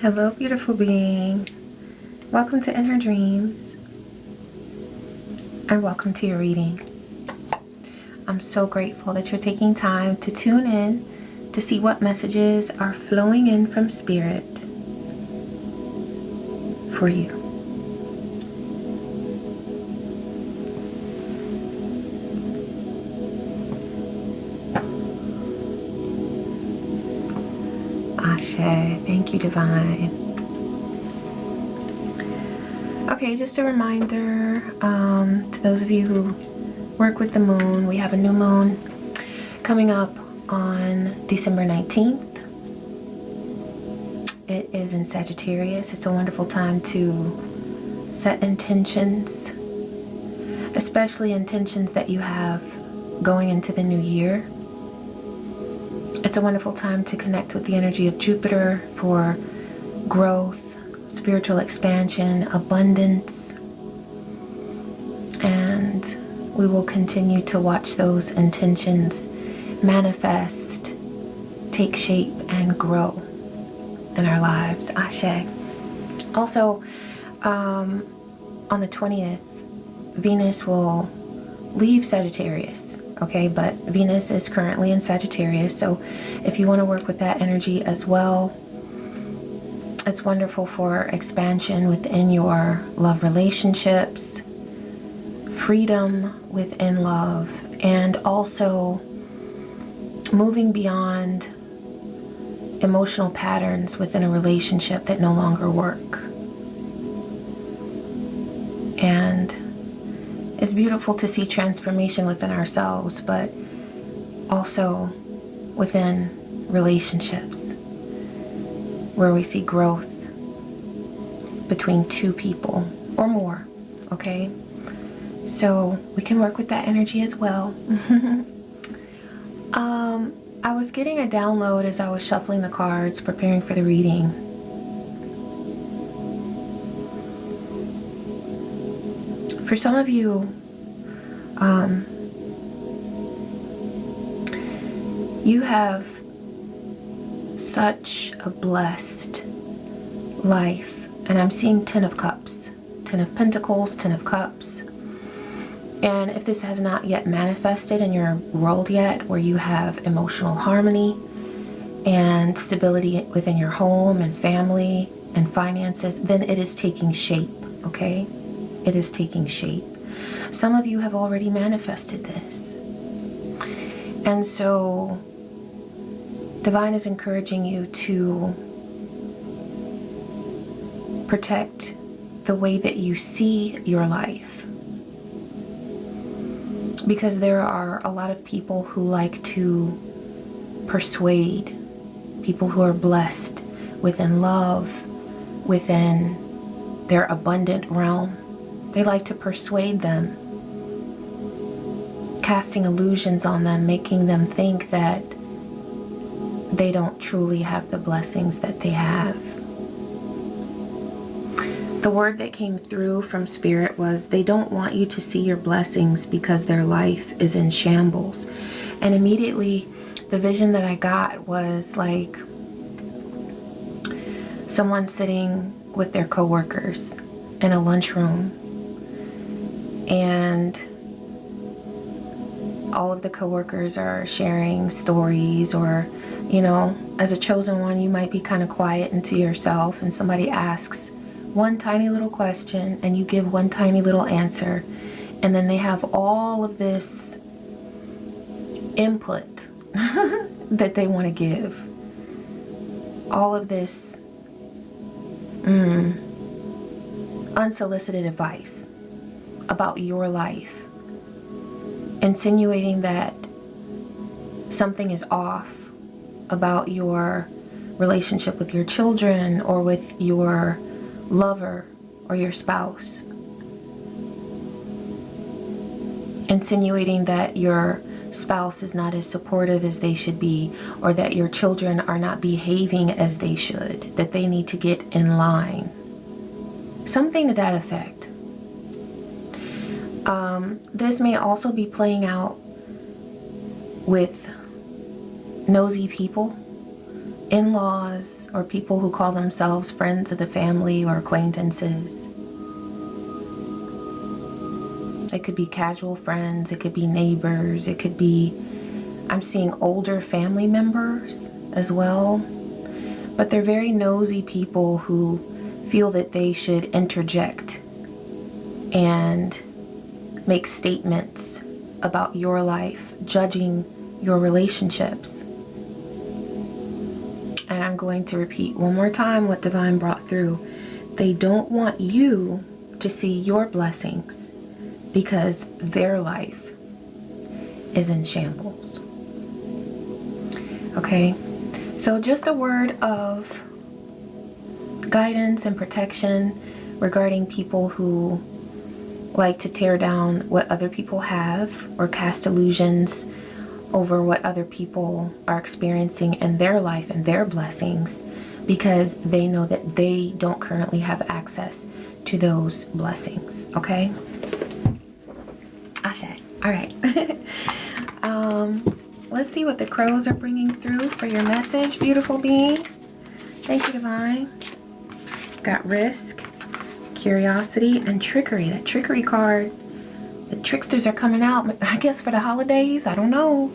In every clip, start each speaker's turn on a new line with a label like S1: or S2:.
S1: Hello, beautiful being. Welcome to In Her Dreams, and welcome to your reading. I'm so grateful that you're taking time to tune in to see what messages are flowing in from Spirit for you. Ashe. Thank you, Divine. Okay, just a reminder to those of you who work with the moon, we have a new moon coming up on December 19th. It is in Sagittarius. It's a wonderful time to set intentions, especially intentions that you have going into the new year. It's a wonderful time to connect with the energy of Jupiter for growth, spiritual expansion, abundance, and we will continue to watch those intentions manifest, take shape, and grow in our lives. Ashe. Also, on the 20th, Venus will leave Sagittarius. Okay, but Venus is currently in Sagittarius, so if you want to work with that energy as well, it's wonderful for expansion within your love relationships, freedom within love, and also moving beyond emotional patterns within a relationship that no longer work. And it's beautiful to see transformation within ourselves, but also within relationships where we see growth between two people or more, okay? So we can work with that energy as well. I was getting a download as I was shuffling the cards, preparing for the reading. For some of you, you have such a blessed life, and I'm seeing 10 of Cups, 10 of Pentacles, 10 of Cups. And if this has not yet manifested in your world yet, where you have emotional harmony and stability within your home and family and finances, then it is taking shape, okay? It is taking shape. Some of you have already manifested this. And so Divine is encouraging you to protect the way that you see your life. Because there are a lot of people who like to persuade, people who are blessed within love, within their abundant realm. They like to persuade them, casting illusions on them, making them think that they don't truly have the blessings that they have. The word that came through from Spirit was they don't want you to see your blessings because their life is in shambles. And immediately the vision that I got was like someone sitting with their coworkers in a lunchroom, and all of the coworkers are sharing stories, or, you know, as a chosen one, you might be kind of quiet into yourself, and somebody asks one tiny little question and you give one tiny little answer, and then they have all of this input that they want to give, all of this unsolicited advice about your life, insinuating that something is off about your relationship with your children or with your lover or your spouse, insinuating that your spouse is not as supportive as they should be, or that your children are not behaving as they should, that they need to get in line. Something to that effect. This may also be playing out with nosy people in-laws or people who call themselves friends of the family or acquaintances. It could be casual friends, it could be neighbors, it could be, I'm seeing older family members as well. But they're very nosy people who feel that they should interject and make statements about your life, judging your relationships. And I'm going to repeat one more time what Divine brought through. They don't want you to see your blessings because their life is in shambles. Okay, so just a word of guidance and protection regarding people who like to tear down what other people have or cast illusions over what other people are experiencing in their life and their blessings, because they know that they don't currently have access to those blessings. Okay? Ashe. All right. Let's see what the crows are bringing through for your message, beautiful being. Thank you, Divine. Got risk, curiosity, and trickery. That trickery card. The tricksters are coming out, I guess, for the holidays. I don't know.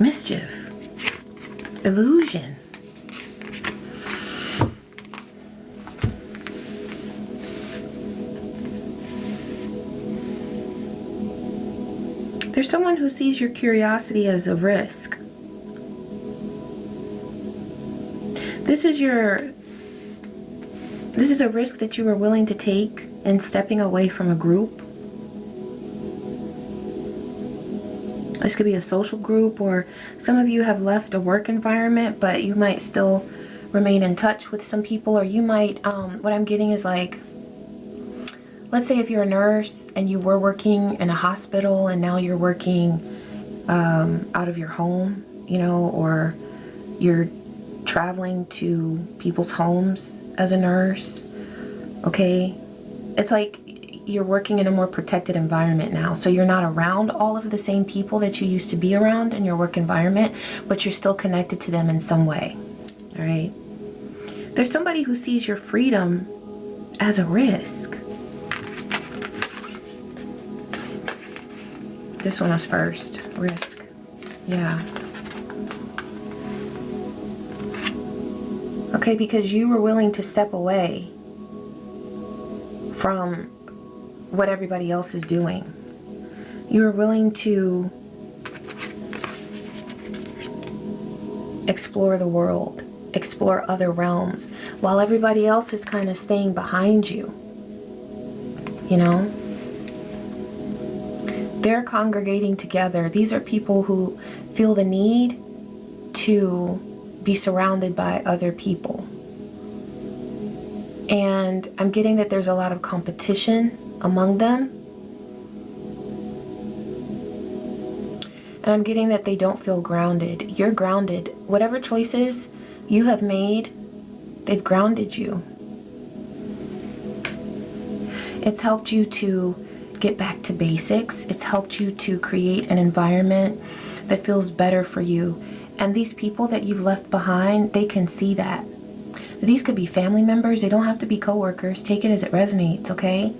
S1: Mischief. Illusion. There's someone who sees your curiosity as a risk. This is a risk that you are willing to take in stepping away from a group. This could be a social group, or some of you have left a work environment, but you might still remain in touch with some people, or you might, what I'm getting is like, let's say if you're a nurse and you were working in a hospital and now you're working out of your home, you know, or you're traveling to people's homes as a nurse. Okay, it's like you're working in a more protected environment now, so you're not around all of the same people that you used to be around in your work environment, but you're still connected to them in some way. All right, there's somebody who sees your freedom as a risk. This one was first. Risk. Yeah. Okay, because you were willing to step away from what everybody else is doing. You were willing to explore the world, explore other realms, while everybody else is kind of staying behind you. You know? They're congregating together. These are people who feel the need to be surrounded by other people. And I'm getting that there's a lot of competition among them. And I'm getting that they don't feel grounded. You're grounded. Whatever choices you have made, they've grounded you. It's helped you to get back to basics. It's helped you to create an environment that feels better for you. And these people that you've left behind, they can see that. These could be family members. They don't have to be coworkers. Take it as it resonates, okay?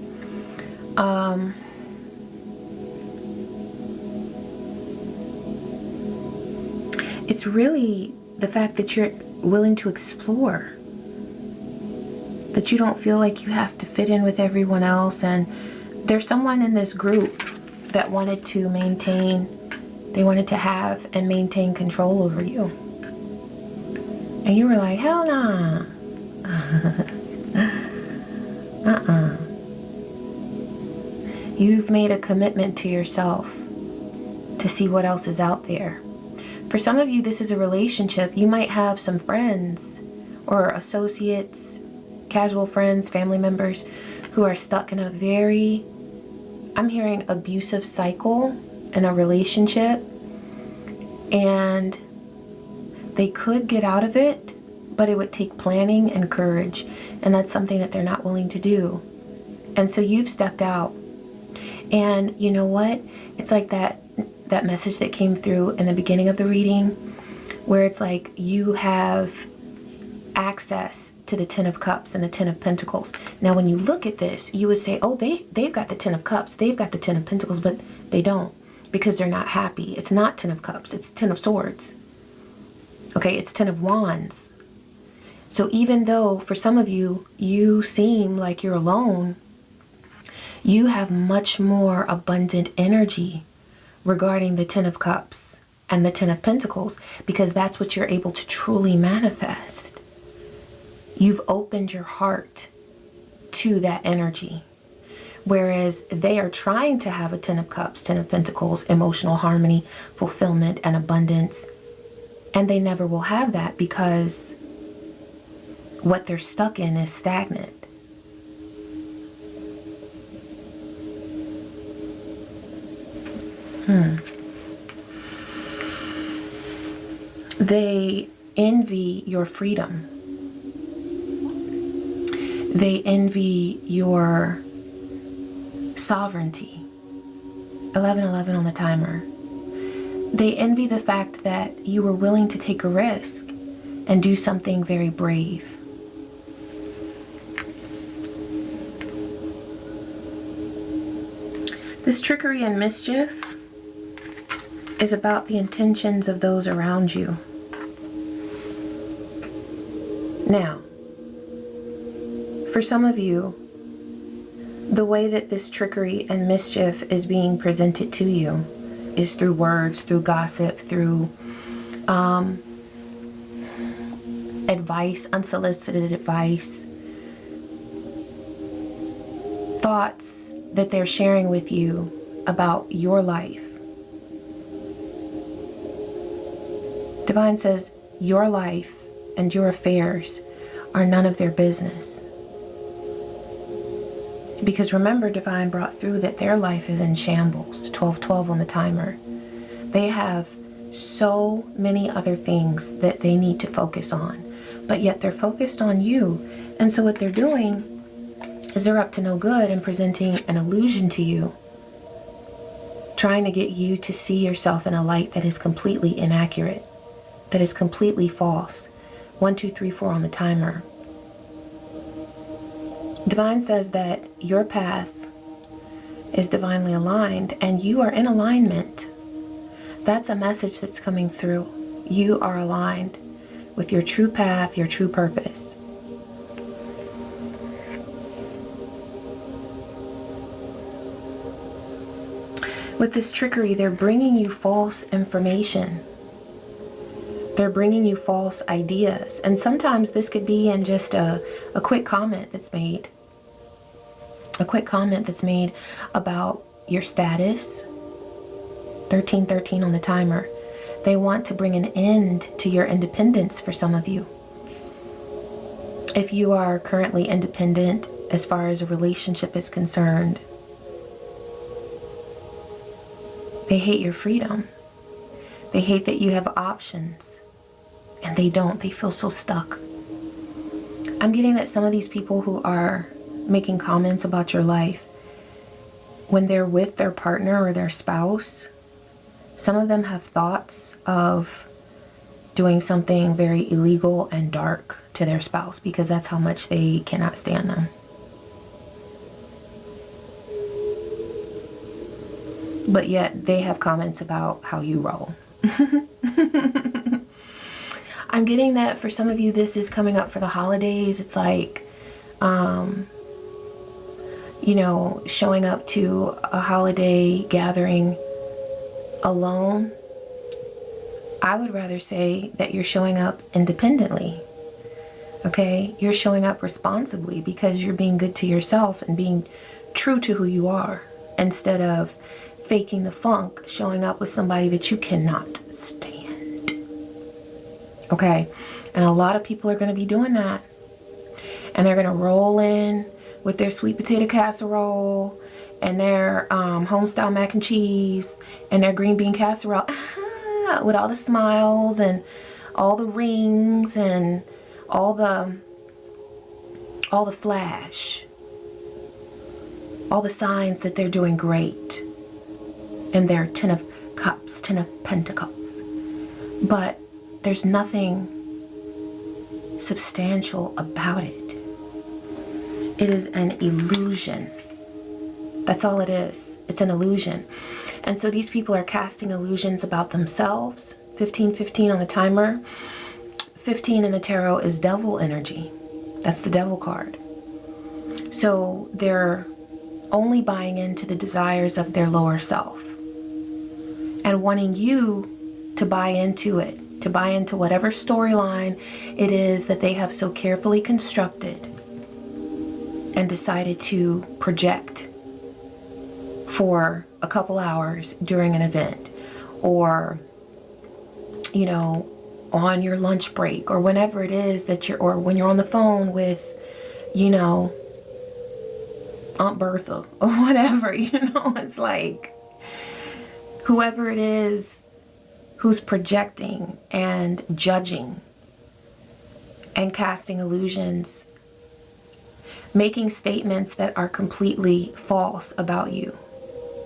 S1: It's really the fact that you're willing to explore. That you don't feel like you have to fit in with everyone else. And there's someone in this group that wanted to have and maintain control over you. And you were like, hell nah. You've made a commitment to yourself to see what else is out there. For some of you, this is a relationship. You might have some friends or associates, casual friends, family members who are stuck in a very, I'm hearing, abusive cycle in a relationship. And they could get out of it, but it would take planning and courage. And that's something that they're not willing to do. And so you've stepped out. And you know what? It's like that that message that came through in the beginning of the reading, where it's like you have access to the Ten of Cups and the Ten of Pentacles. Now, when you look at this, you would say, oh, they've got the Ten of Cups, they've got the Ten of Pentacles, but they don't, because they're not happy. It's not Ten of Cups, it's Ten of Swords. Okay, it's Ten of Wands. So even though for some of you, you seem like you're alone, you have much more abundant energy regarding the Ten of Cups and the Ten of Pentacles, because that's what you're able to truly manifest. You've opened your heart to that energy. Whereas they are trying to have a Ten of Cups, Ten of Pentacles, emotional harmony, fulfillment, and abundance. And they never will have that, because what they're stuck in is stagnant. They envy your freedom. They envy your sovereignty. 11:11 on the timer. They envy the fact that you were willing to take a risk and do something very brave. This trickery and mischief is about the intentions of those around you. Now, for some of you, the way that this trickery and mischief is being presented to you is through words, through gossip, through advice, unsolicited advice, thoughts that they're sharing with you about your life. Divine says your life and your affairs are none of their business. Because remember, Divine brought through that their life is in shambles. 12:12 on the timer. They have so many other things that they need to focus on, but yet they're focused on you. And so what they're doing is they're up to no good and presenting an illusion to you, trying to get you to see yourself in a light that is completely inaccurate, that is completely false. 1, 2, 3, 4 on the timer. Divine says that your path is divinely aligned and you are in alignment. That's a message that's coming through. You are aligned with your true path, your true purpose. With this trickery, they're bringing you false information. They're bringing you false ideas. And sometimes this could be in just a quick comment that's made. A quick comment that's made about your status. 13:13 on the timer. They want to bring an end to your independence for some of you. If you are currently independent as far as a relationship is concerned, they hate your freedom. They hate that you have options. And they don't. They feel so stuck. I'm getting that some of these people who are making comments about your life, when they're with their partner or their spouse, some of them have thoughts of doing something very illegal and dark to their spouse because that's how much they cannot stand them. But yet they have comments about how you roll. I'm getting that for some of you, this is coming up for the holidays. It's like, you know, showing up to a holiday gathering alone. I would rather say that you're showing up independently. Okay? You're showing up responsibly because you're being good to yourself and being true to who you are, instead of faking the funk, showing up with somebody that you cannot stand. Okay? And a lot of people are going to be doing that. And they're going to roll in with their sweet potato casserole and their homestyle mac and cheese and their green bean casserole with all the smiles and all the rings and all the flash, all the signs that they're doing great, and their Ten of Cups, Ten of Pentacles. But there's nothing substantial about it. It is an illusion. That's all it is. It's an illusion. And so these people are casting illusions about themselves. 1515 on the timer. 15 in the tarot is devil energy. That's the devil card. So they're only buying into the desires of their lower self and wanting you to buy into it, to buy into whatever storyline it is that they have so carefully constructed and decided to project for a couple hours during an event, or, you know, on your lunch break, or whenever it is that you're, or when you're on the phone with, you know, Aunt Bertha or whatever, you know. It's like whoever it is who's projecting and judging and casting illusions, making statements that are completely false about you,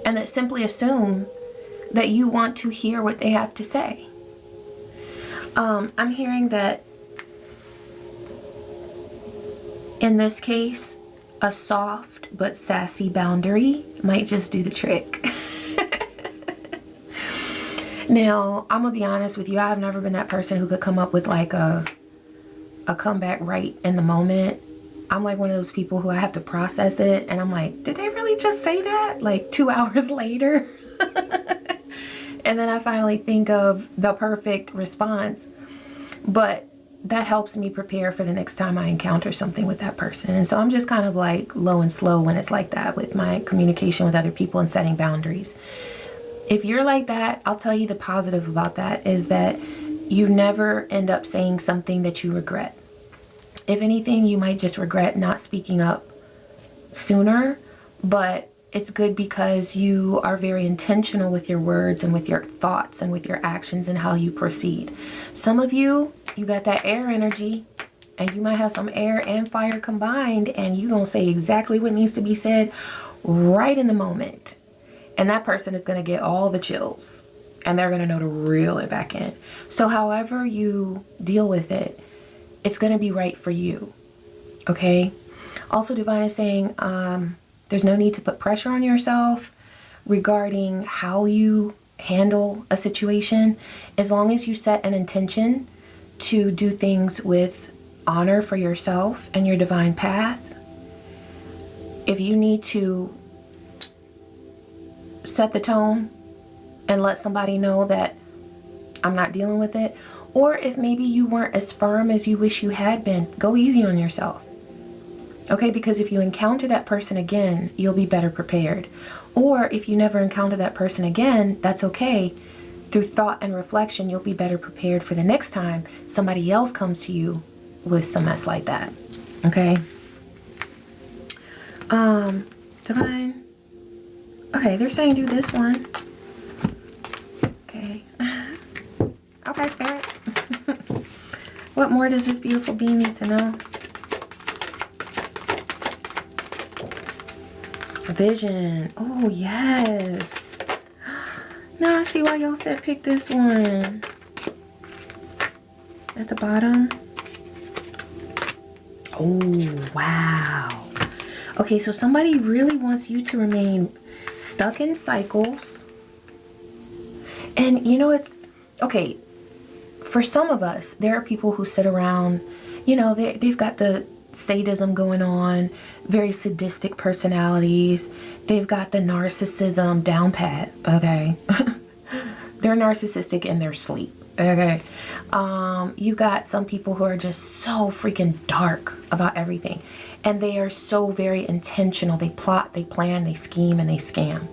S1: and that simply assume that you want to hear what they have to say. I'm hearing that in this case, a soft but sassy boundary might just do the trick. Now, I'm gonna be honest with you, I've never been that person who could come up with like a comeback right in the moment. I'm like one of those people who I have to process it, and I'm like, did they really just say that? Like 2 hours later? And then I finally think of the perfect response. But that helps me prepare for the next time I encounter something with that person. And so I'm just kind of like low and slow when it's like that with my communication with other people and setting boundaries. If you're like that, I'll tell you the positive about that is that you never end up saying something that you regret. If anything, you might just regret not speaking up sooner, but it's good because you are very intentional with your words and with your thoughts and with your actions and how you proceed. Some of you, you got that air energy, and you might have some air and fire combined, and you're going to say exactly what needs to be said right in the moment. And that person is going to get all the chills, and they're going to know to reel it back in. So however you deal with it, it's going to be right for you. Okay? Also, Divine is saying, there's no need to put pressure on yourself regarding how you handle a situation, as long as you set an intention to do things with honor for yourself and your divine path. If you need to set the tone and let somebody know that I'm not dealing with it, or if maybe you weren't as firm as you wish you had been, go easy on yourself. Okay, because if you encounter that person again, you'll be better prepared. Or if you never encounter that person again, that's okay. Through thought and reflection, you'll be better prepared for the next time somebody else comes to you with some mess like that. Okay? Divine. Okay, they're saying do this one. Okay. Okay, Spirit. What more does this beautiful being need to know? Vision. Oh, yes. Now I see why y'all said pick this one. At the bottom. Oh, wow. Okay, so somebody really wants you to remain stuck in cycles. And you know, it's okay. For some of us, there are people who sit around, you know, they've got the sadism going on, very sadistic personalities. They've got the narcissism down pat, okay? They're narcissistic in their sleep, okay? You got some people who are just so freaking dark about everything. And they are so very intentional. They plot, they plan, they scheme, and they scam.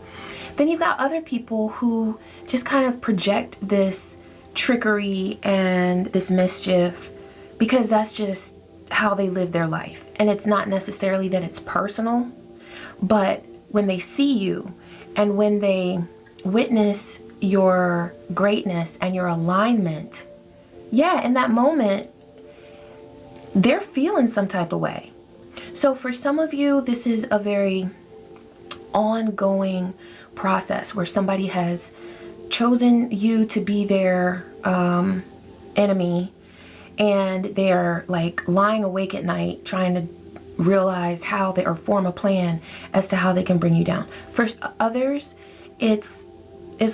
S1: Then you've got other people who just kind of project this trickery and this mischief because that's just how they live their life. And it's not necessarily that it's personal, but when they see you and when they witness your greatness and your alignment, yeah, in that moment, they're feeling some type of way. So for some of you, this is a very ongoing process where somebody has chosen you to be their enemy, and they're like lying awake at night trying to realize how they, or form a plan as to how they can bring you down. For others, it's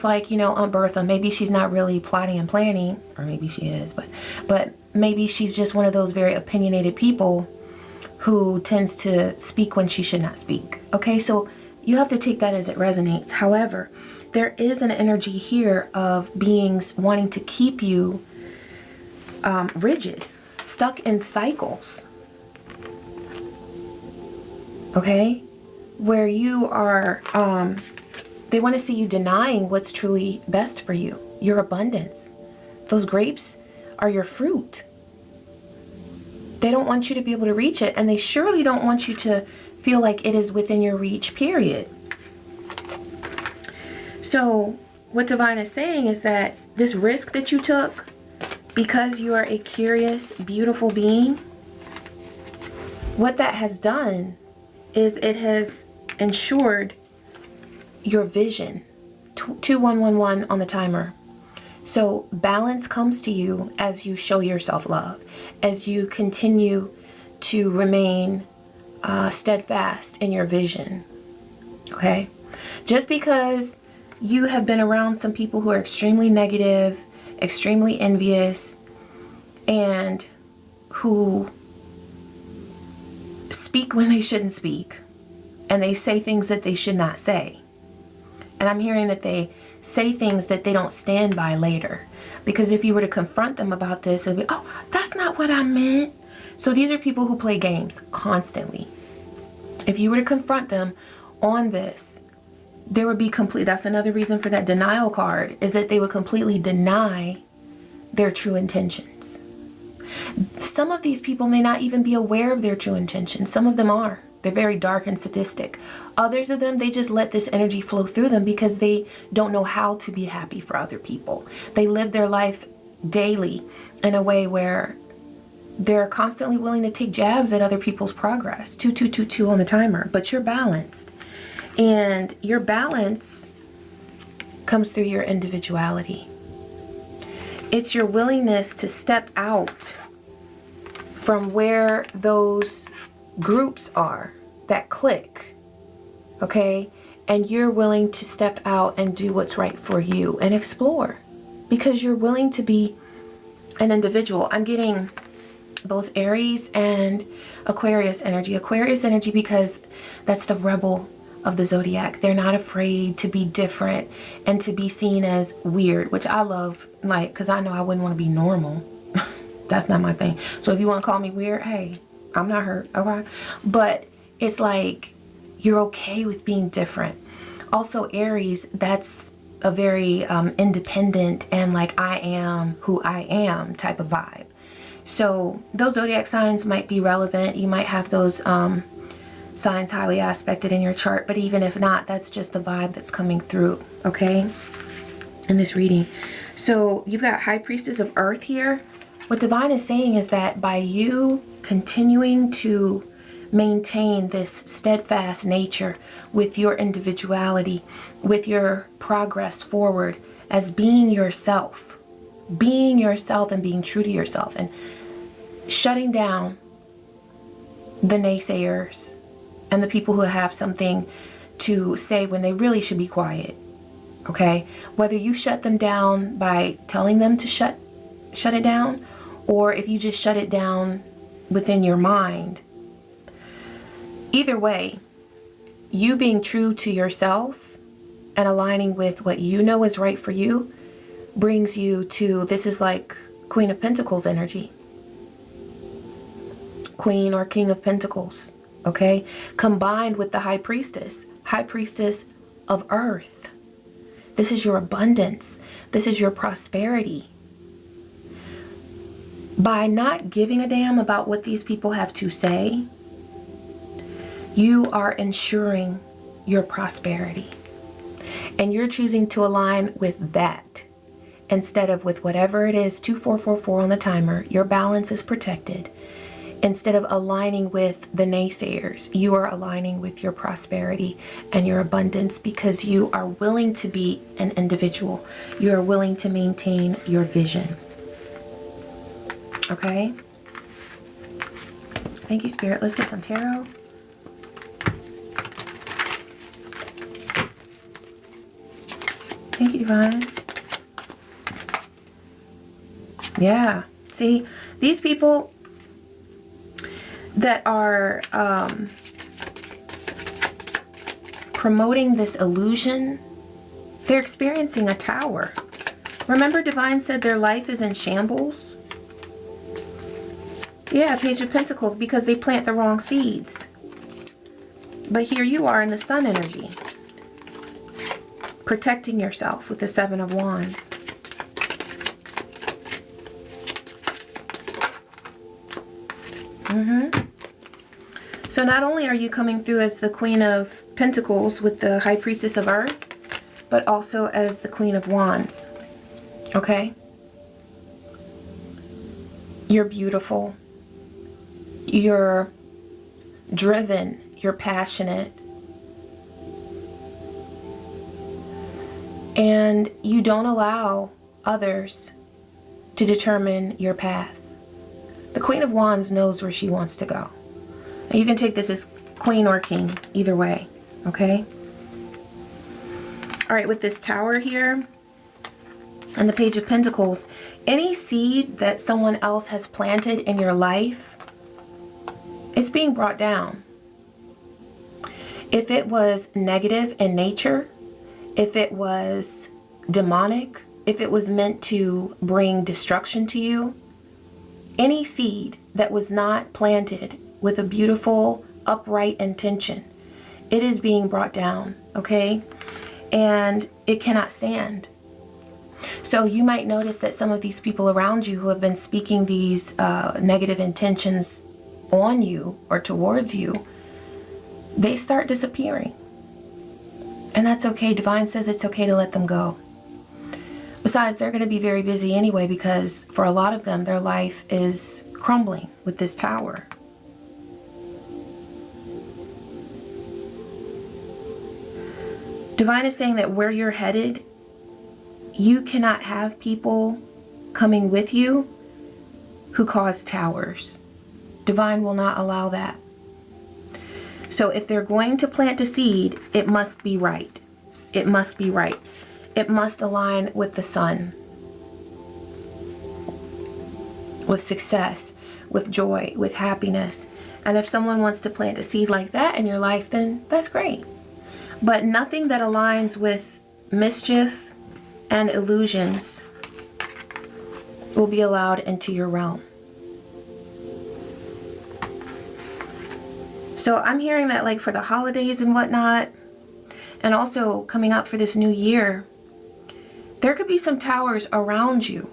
S1: like, you know, Aunt Bertha, maybe she's not really plotting and planning, or maybe she is, but maybe she's just one of those very opinionated people who tends to speak when she should not speak. Okay, so you have to take that as it resonates. However, there is an energy here of beings wanting to keep you rigid, stuck in cycles. Okay, where you are, they want to see you denying what's truly best for you, your abundance. Those grapes are your fruit. They don't want you to be able to reach it, and they surely don't want you to feel like it is within your reach, period. So what Divine is saying is that this risk that you took, because you are a curious, beautiful being, what that has done is it has ensured your vision. 2111 on the timer. So balance comes to you as you show yourself love, as you continue to remain steadfast in your vision. Okay, just because you have been around some people who are extremely negative, extremely envious, and who speak when they shouldn't speak, and they say things that they should not say. And I'm hearing that they say things that they don't stand by later. Because if you were to confront them about this, it would be, oh, that's not what I meant. So these are people who play games constantly. If you were to confront them on this, there would be that's another reason for that denial card, is that they would completely deny their true intentions. Some of these people may not even be aware of their true intentions. Some of them are. They're very dark and sadistic. Others of them, they just let this energy flow through them because they don't know how to be happy for other people. They live their life daily in a way where they're constantly willing to take jabs at other people's progress. 2222 on the timer. But you're balanced. And your balance comes through your individuality. It's your willingness to step out from where those groups are that click, okay? And you're willing to step out and do what's right for you and explore, because you're willing to be an individual. I'm getting both Aries and Aquarius energy. Aquarius energy because that's the rebel of the zodiac. They're not afraid to be different and to be seen as weird, which I love, like, because I know I wouldn't want to be normal. That's not my thing. So if you want to call me weird, hey, I'm not hurt, okay? But it's like you're okay with being different. Also, Aries, that's a very independent and like I am who I am type of vibe. So those zodiac signs might be relevant. You might have those signs highly aspected in your chart, but even if not, that's just the vibe that's coming through, okay, in this reading. So you've got High Priestess of Earth here. What Divine is saying is that by you continuing to maintain this steadfast nature with your individuality, with your progress forward as being yourself and being true to yourself, and shutting down the naysayers and the people who have something to say when they really should be quiet, okay? Whether you shut them down by telling them to shut it down, or if you just shut it down within your mind. Either way, you being true to yourself and aligning with what you know is right for you brings you to, this is like Queen of Pentacles energy. Queen or King of Pentacles, okay? Combined with the High Priestess of Earth. This is your abundance. This is your prosperity. By not giving a damn about what these people have to say, you are ensuring your prosperity. And you're choosing to align with that instead of with whatever it is. 2444 on the timer. Your balance is protected. Instead of aligning with the naysayers, you are aligning with your prosperity and your abundance because you are willing to be an individual. You are willing to maintain your vision. Okay? Thank you, Spirit. Let's get some tarot. Thank you, Divine. Yeah. See, these people that are promoting this illusion, they're experiencing a tower. Remember, Divine said their life is in shambles? Yeah, Page of Pentacles, because they plant the wrong seeds. But here you are in the sun energy, protecting yourself with the Seven of Wands. So not only are you coming through as the Queen of Pentacles with the High Priestess of Earth, but also as the Queen of Wands. Okay? You're beautiful. You're driven. You're passionate. And you don't allow others to determine your path. The Queen of Wands knows where she wants to go. And you can take this as queen or king, either way, okay? All right, with this tower here and the Page of Pentacles, any seed that someone else has planted in your life, it's being brought down. If it was negative in nature, if it was demonic, if it was meant to bring destruction to you, any seed that was not planted with a beautiful, upright intention, it is being brought down, okay? And it cannot stand. So you might notice that some of these people around you who have been speaking these negative intentions on you or towards you, they start disappearing. And that's okay. Divine says it's okay to let them go. Besides, they're going to be very busy anyway because for a lot of them, their life is crumbling with this tower. Divine is saying that where you're headed, you cannot have people coming with you who cause towers. Divine will not allow that. So if they're going to plant a seed, it must be right. It must be right. It must align with the sun, with success, with joy, with happiness. And if someone wants to plant a seed like that in your life, then that's great. But nothing that aligns with mischief and illusions will be allowed into your realm. So I'm hearing that like for the holidays and whatnot, and also coming up for this new year, there could be some towers around you.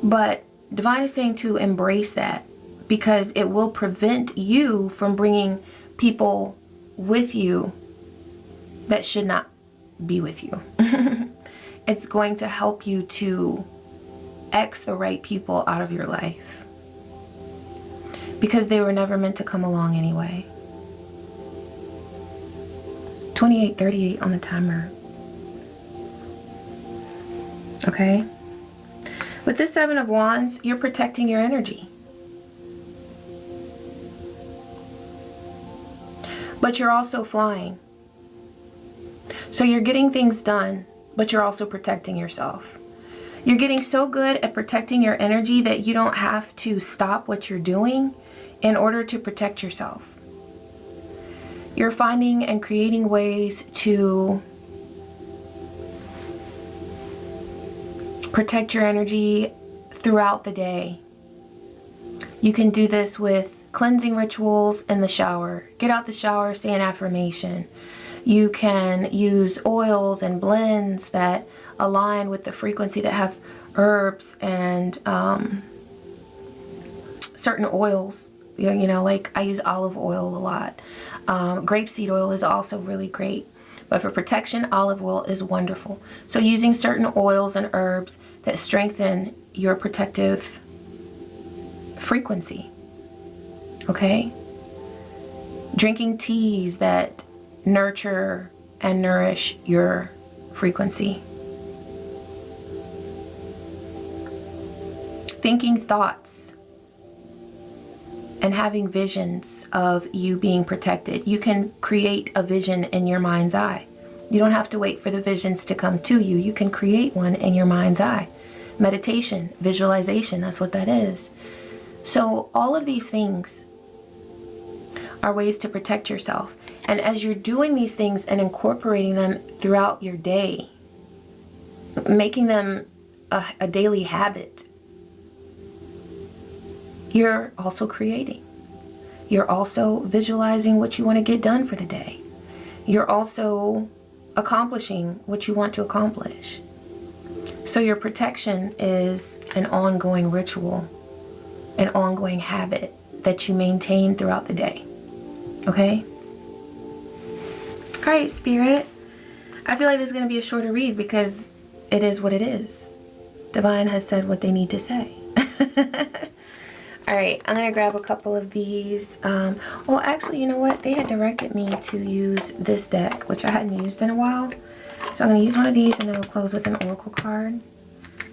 S1: But Divine is saying to embrace that because it will prevent you from bringing people with you that should not be with you. It's going to help you to X the right people out of your life because they were never meant to come along anyway. 28:38 on the timer. Okay? With this Seven of Wands, you're protecting your energy. But you're also flying. So you're getting things done, but you're also protecting yourself. You're getting so good at protecting your energy that you don't have to stop what you're doing in order to protect yourself. You're finding and creating ways to protect your energy throughout the day. You can do this with cleansing rituals in the shower. Get out the shower, say an affirmation. You can use oils and blends that align with the frequency, that have herbs and certain oils. You know, like I use olive oil a lot. Grapeseed oil is also really great. But for protection, olive oil is wonderful. So using certain oils and herbs that strengthen your protective frequency. Okay? Drinking teas that nurture and nourish your frequency. Thinking thoughts and having visions of you being protected. You can create a vision in your mind's eye. You don't have to wait for the visions to come to you. You can create one in your mind's eye. Meditation, visualization, that's what that is. So all of these things are ways to protect yourself. And as you're doing these things and incorporating them throughout your day, making them a daily habit, you're also creating. You're also visualizing what you want to get done for the day. You're also accomplishing what you want to accomplish. So your protection is an ongoing ritual, an ongoing habit that you maintain throughout the day. Okay? All right, Spirit. I feel like this is going to be a shorter read because it is what it is. Divine has said what they need to say. All right, I'm going to grab a couple of these. Well, actually, you know what? They had directed me to use this deck, which I hadn't used in a while. So I'm going to use one of these and then we'll close with an oracle card.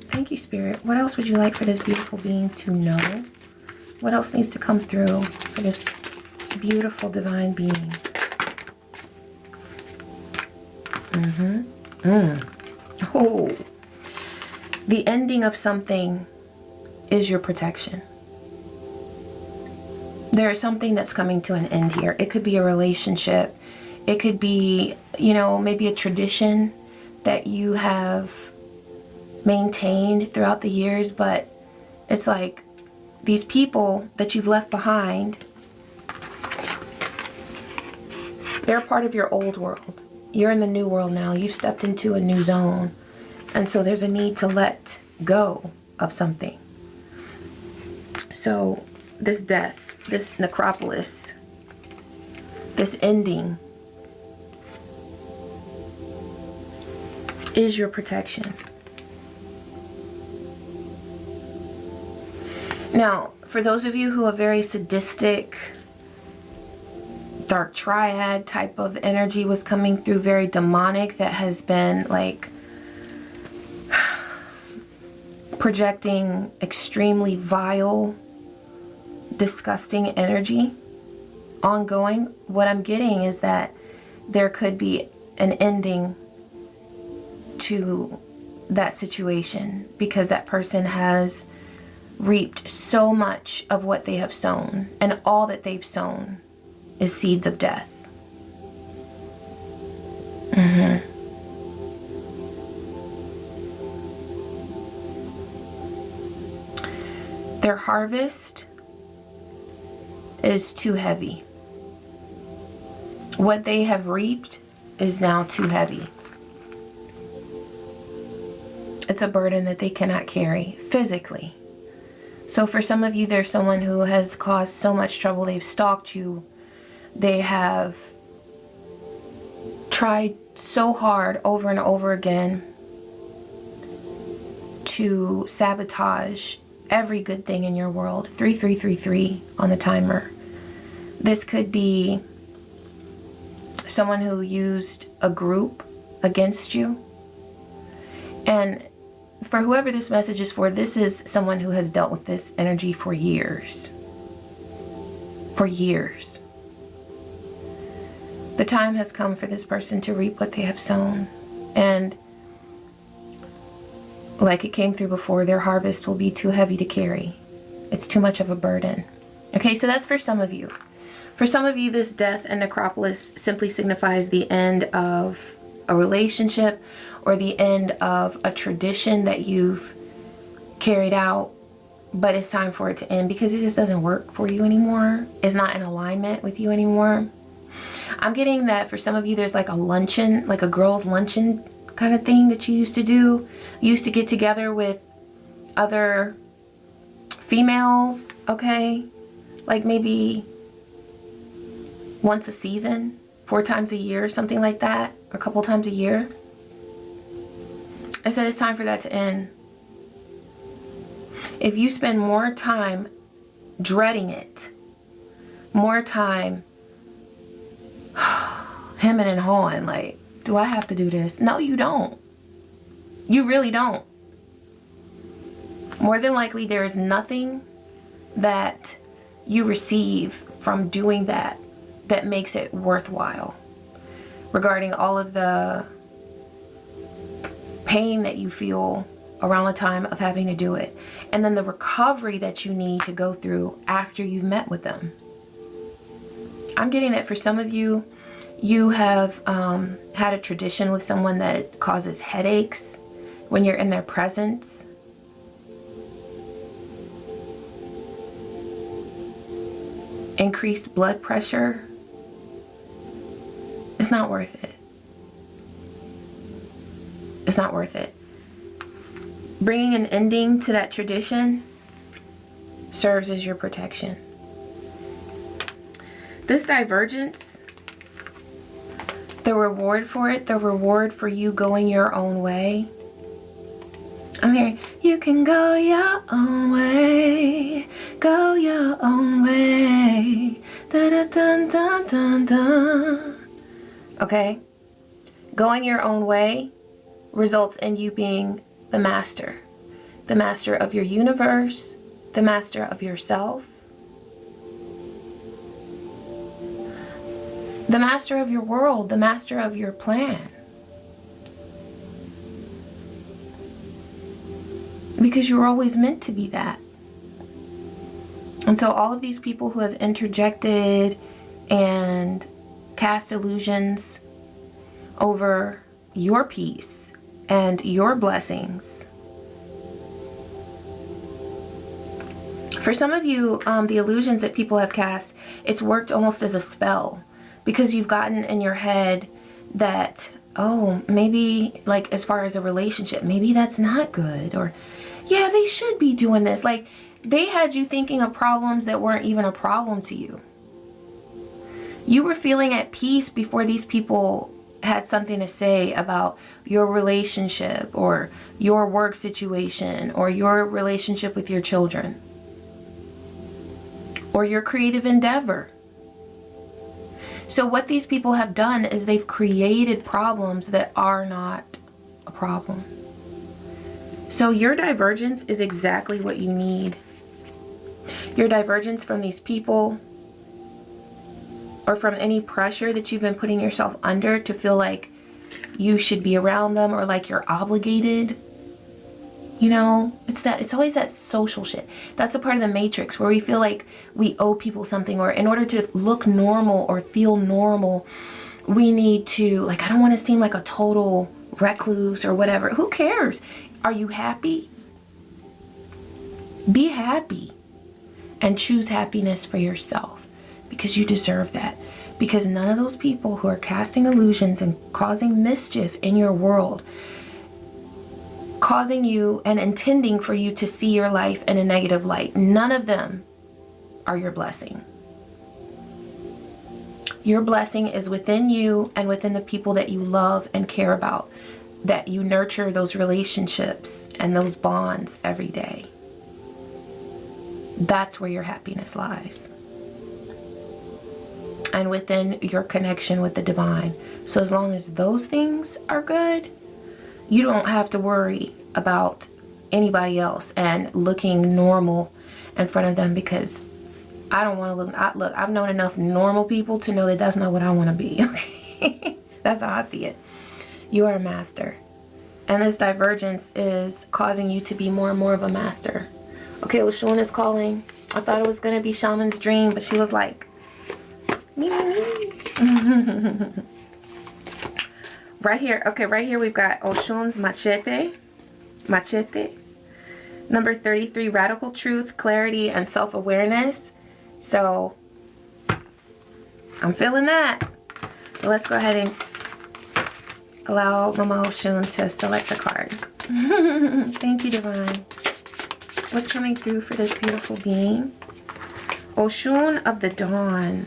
S1: Thank you, Spirit. What else would you like for this beautiful being to know? What else needs to come through for this beautiful divine being? Oh, the ending of something is your protection. There is something that's coming to an end here. It could be a relationship. It could be, you know, maybe a tradition that you have maintained throughout the years, but it's like these people that you've left behind, they're part of your old world. You're in the new world now. You've stepped into a new zone. And so there's a need to let go of something. So this death, this necropolis, this ending is your protection. Now, for those of you who are very sadistic, dark triad type of energy was coming through, very demonic, that has been like projecting extremely vile, disgusting energy ongoing, what I'm getting is that there could be an ending to that situation because that person has reaped so much of what they have sown, and all that they've sown is seeds of death. Their harvest is too heavy. What they have reaped is now too heavy. It's a burden that they cannot carry physically. So for some of you, there's someone who has caused so much trouble. They've stalked you. They have tried so hard over and over again to sabotage every good thing in your world. 3333 on the timer. This could be someone who used a group against you. And for whoever this message is for, this is someone who has dealt with this energy for years. For years. The time has come for this person to reap what they have sown. And like it came through before, their harvest will be too heavy to carry. It's too much of a burden. Okay, so that's for some of you. For some of you, this death and necropolis simply signifies the end of a relationship or the end of a tradition that you've carried out, but it's time for it to end because it just doesn't work for you anymore. It's not in alignment with you anymore. I'm getting that for some of you, there's like a luncheon, like a girls' luncheon kind of thing that you used to do. You used to get together with other females, okay? Like maybe once a season, 4 times a year, something like that, or a couple times a year. I said it's time for that to end. If you spend more time dreading it more time hemming and hawing, like, do I have to do this? No, you don't. You really don't. More than likely, there is nothing that you receive from doing that that makes it worthwhile, regarding all of the pain that you feel around the time of having to do it, and then the recovery that you need to go through after you've met with them. I'm getting that for some of you, you have had a tradition with someone that causes headaches when you're in their presence. Increased blood pressure. It's not worth it. It's not worth it. Bringing an ending to that tradition serves as your protection. This divergence, the reward for it, the reward for you going your own way. I'm hearing, you can go your own way, go your own way, da da dun dun dun dun. Okay? Going your own way results in you being the master of your universe, the master of yourself, the master of your world, the master of your plan. Because you were always meant to be that. And so all of these people who have interjected and cast illusions over your peace and your blessings. For some of you, the illusions that people have cast, it's worked almost as a spell, because you've gotten in your head that, oh, maybe like as far as a relationship, maybe that's not good, or yeah, they should be doing this. Like, they had you thinking of problems that weren't even a problem to you. You were feeling at peace before these people had something to say about your relationship or your work situation or your relationship with your children or your creative endeavor. So what these people have done is they've created problems that are not a problem. So your divergence is exactly what you need. Your divergence from these people, or from any pressure that you've been putting yourself under to feel like you should be around them, or like you're obligated. You know, it's always that social shit. That's a part of the matrix where we feel like we owe people something, or in order to look normal or feel normal, we need to, like, I don't want to seem like a total recluse or whatever. Who cares? Are you happy? Be happy and choose happiness for yourself, because you deserve that. Because none of those people who are casting illusions and causing mischief in your world, causing you and intending for you to see your life in a negative light, none of them are your blessing. Your blessing is within you and within the people that you love and care about, that you nurture those relationships and those bonds every day. That's where your happiness lies. And within your connection with the divine. So as long as those things are good, you don't have to worry about anybody else and looking normal in front of them, because I don't want to look, I've known enough normal people to know that that's not what I want to be. Okay? That's how I see it. You are a master. And this divergence is causing you to be more and more of a master. Okay, LaShawn is calling. I thought it was going to be Shaman's dream, but she was like, me. Right here. Okay, right here we've got Oshun's Machete. Number 33, radical truth, clarity, and self-awareness. So, I'm feeling that. Let's go ahead and allow Mama Oshun to select a card. Thank you, Divine. What's coming through for this beautiful being? Oshun of the Dawn.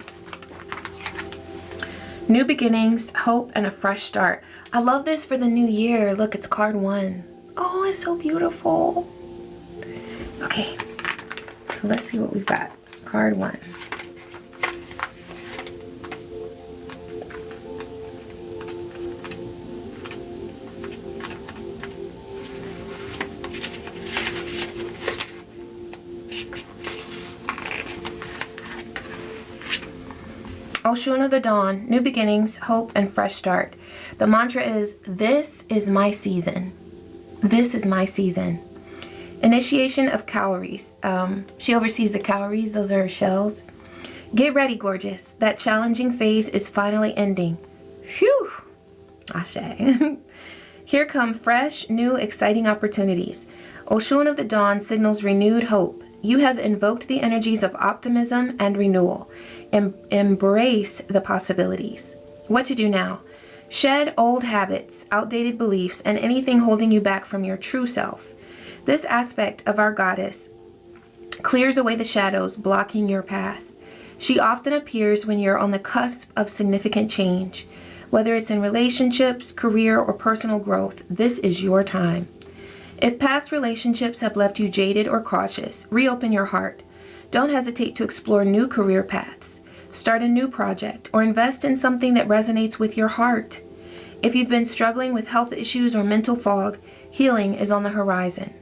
S1: New beginnings, hope, and a fresh start. I love this for the new year. Look, it's card 1. Oh, it's so beautiful. Okay, so let's see what we've got. Card 1. Oshun of the Dawn, new beginnings, hope, and fresh start. The mantra is, this is my season. This is my season. Initiation of cowries. She oversees the cowries. Those are her shells. Get ready, gorgeous. That challenging phase is finally ending. Phew. Ashe. Here come fresh, new, exciting opportunities. Oshun of the Dawn signals renewed hope. You have invoked the energies of optimism and renewal. Embrace the possibilities. What to do now? Shed old habits, outdated beliefs, and anything holding you back from your true self. This aspect of our goddess clears away the shadows blocking your path. She often appears when you're on the cusp of significant change. Whether it's in relationships, career, or personal growth, this is your time. If past relationships have left you jaded or cautious, reopen your heart. Don't hesitate to explore new career paths. Start a new project or invest in something that resonates with your heart. If you've been struggling with health issues or mental fog, healing is on the horizon.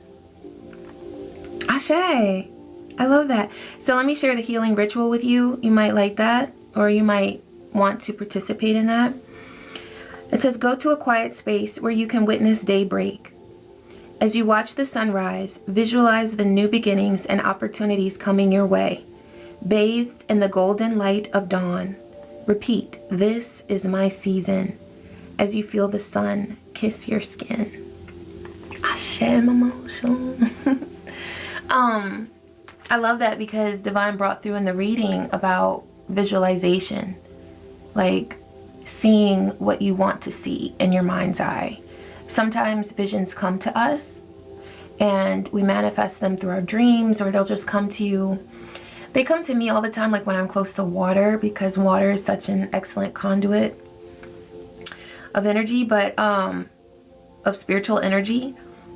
S1: Ashe. I love that. So let me share the healing ritual with you. You might like that, or you might want to participate in that. It says, go to a quiet space where you can witness daybreak. As you watch the sunrise, visualize the new beginnings and opportunities coming your way. Bathed in the golden light of dawn. Repeat, this is my season. As you feel the sun kiss your skin. Ashe, mama. I love that because Divine brought through in the reading about visualization. Like seeing what you want to see in your mind's eye. Sometimes visions come to us and we manifest them through our dreams, or they'll just come to you. They come to me all the time, like when I'm close to water, because water is such an excellent conduit of energy, but of spiritual energy.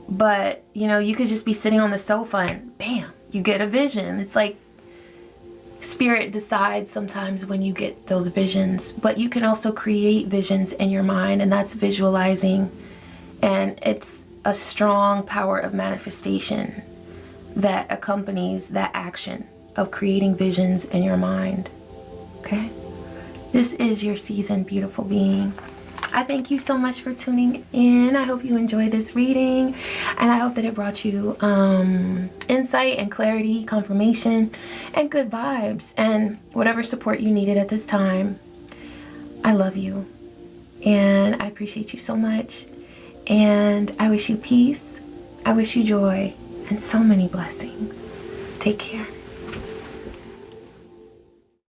S1: But you know, you could just be sitting on the sofa and bam, you get a vision. It's like Spirit decides sometimes when you get those visions, but you can also create visions in your mind, and that's visualizing. And it's a strong power of manifestation that accompanies that action of creating visions in your mind. Okay? This is your season, beautiful being. I thank you so much for tuning in. I hope you enjoyed this reading, and I hope that it brought you insight and clarity, confirmation, and good vibes, and whatever support you needed at this time. I love you, and I appreciate you so much, and I wish you peace, I wish you joy, and so many blessings. Take care.